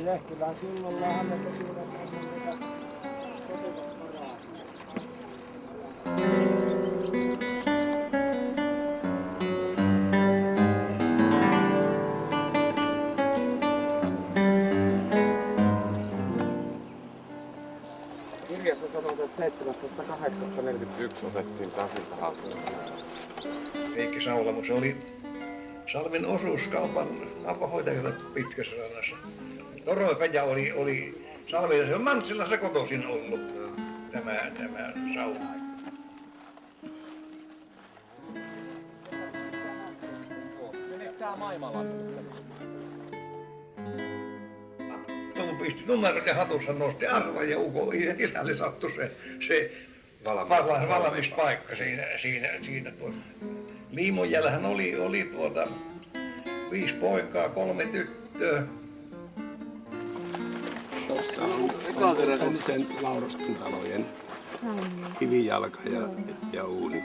Lehtilän silloinhan ne tekivät niitä sopivat paraa. Kirjassa sanotaan, että 7.8.41 otettiin tasilta haltuun. Heikki Saulamo, se oli Salmen osuuskaupan apahoitaja Pitkässä Rannassa. Toroipeja oli Salmen, se on Mantsilassa kotoisin ollut tämä sauna. Meneekö tää Maimalan? Tuo pisti numerot ja hatussa nosti arvoja ja isälle sattui se valmis paikka siinä tuossa. Liimonjällähän oli 5 poikaa, 3 tyttöä. Tuossa on entisen Laurustin talojen kivijalka ja uuni.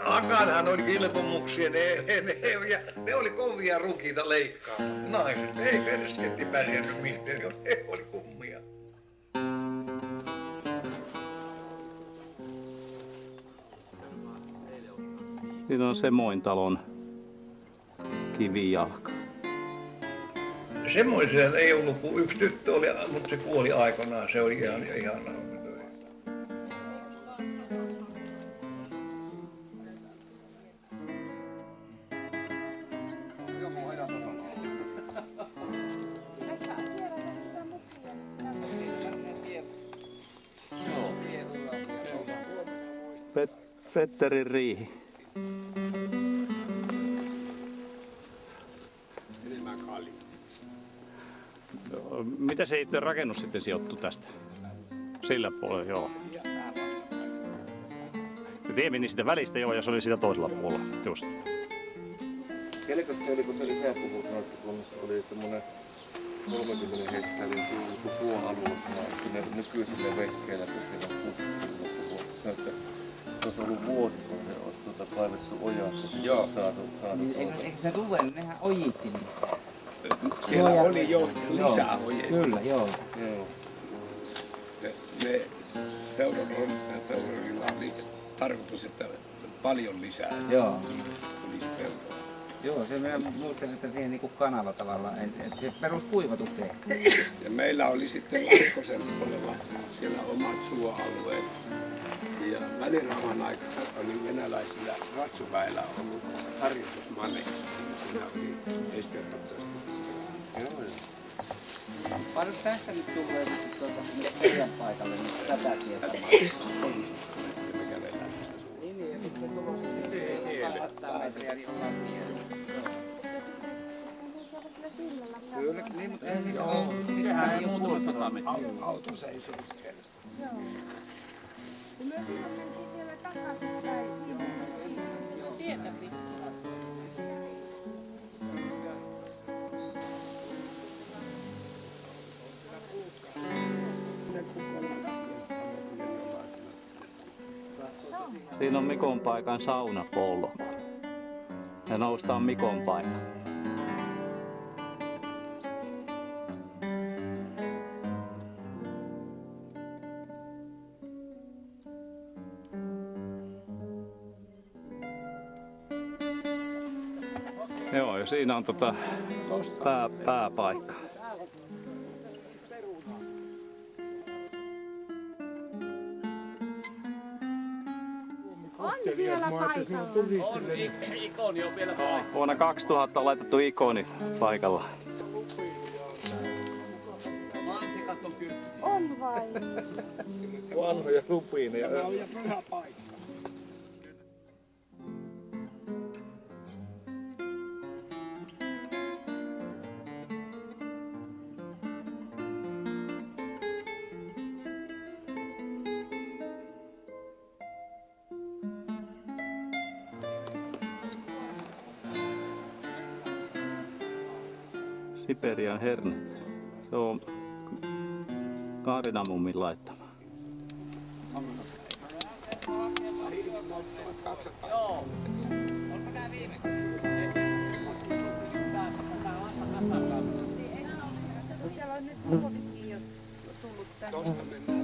Akanhan oli kilpomuksia, ne oli kovia rukiita leikkaa. Naiset, ei persketti pärjännyt mistään, ne oli kummia. Nyt on Semoin talon kivijalka. Semmoisella ei ollut kuin yksi tyttö, mutta se kuoli aikanaan. Se oli ihan Petterin riihi. Mitä se itse rakennus sitten sijoittui tästä? Sillä puolella, joo. Tie meni sitä välistä, joo, ja se oli sitä toisella puolella, just. Kelkäs se oli, kun se oli sääpuvuus, kun oli semmoinen 30 hehtaarin suuruus puualueesta sinne nykyisille vehkeillä, kun siellä on puhuttu. Se olisi ollut vuosi, kun se olisi kaivettu ojaksi ja saatu. Eikö se ruvennut? Nehän ojitti niitä. Siellä oli jo lisää ojentaa. Kyllä, joo. Me Feurorilla oli tarkoitus, että paljon lisää tulisi peltoa. Joo, se minä muistan, että siihen niinku kanava tavallaan, että se peruskuivatu tehtiin. Ja meillä oli sitten Laukkosen puolella siellä omat suoalueet. Ja välirauhan aikana oli venäläisillä ratsuväillä ollut harjoitusmaneja. Siinä oli esteetapsastuksia. Paljon tästä nyt tulee meidän paikalle nyt tätä tietä. Me kävellään tästä suunnasta. Niin, ja sitten tuolla 800 metriä, niin ollaan tiellä. Kyllä, niin, mutta eihän niitä ole. Sehän ei ole muutama 100 metriä. Auto seisoo siellä. Joo. Ja myös ihan mentiin vielä takaisin päin. Tietä pitkin. Siinä on Mikon paikan saunapolku. Ja noustaan Mikon paikka. Joo, ja siinä on pääpaikka. On vielä paikalla. On, ikoni on vielä paikalla. Vuonna 2000 on laitettu ikoni paikalla. Mansikat on kyllä. On vai? Vanhoja rupiineja. Tämä on ja pyhä paikka. Siperian hernet. Se on Kaarinamummin laittama. Siellä on nyt robotikin jo tullut tänne.